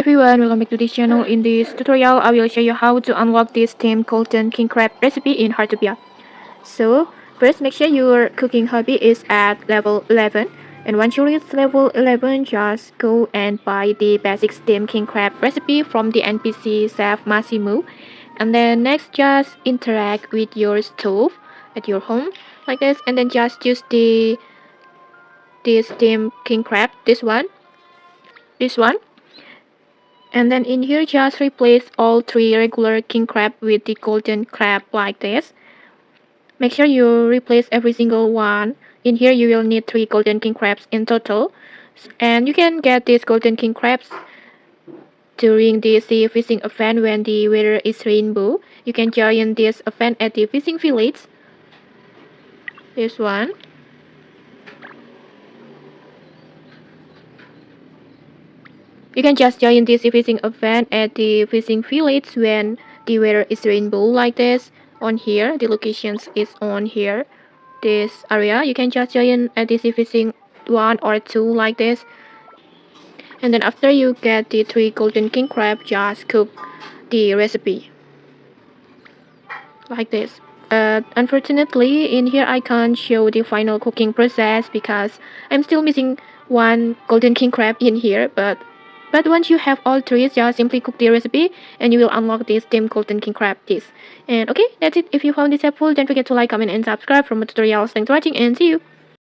everyone, welcome back to this channel. In this tutorial, I will show you how to unlock this steamed golden king crab recipe in Heartopia. So, first make sure your cooking hobby is at level 11. And once you reach level 11, just go and buy the basic steamed king crab recipe from the NPC chef Massimo. And then next, just interact with your stove at your home like this. And then just use the steamed king crab, this one. And then in here, just replace all 3 regular king crab with the golden crab like this. Make sure you replace every single one. In here, you will need 3 golden king crabs in total. And you can get these golden king crabs during the sea fishing event when the weather is rainbow. You can join this event at the fishing village. This one. You can just join this fishing event at the fishing village when the weather is rainbow like this. On here, the locations is on here. This area, you can just join at this fishing 1 or 2 like this. And then after you get the 3 golden king crab, just cook the recipe like this. Unfortunately, in here I can't show the final cooking process because I'm still missing 1 golden king crab in here. But once you have all 3, just simply cook the recipe and you will unlock this steamed golden king crab dish. And okay, that's it. If you found this helpful, don't forget to like, comment, and subscribe for more tutorials. Thanks for watching and see you.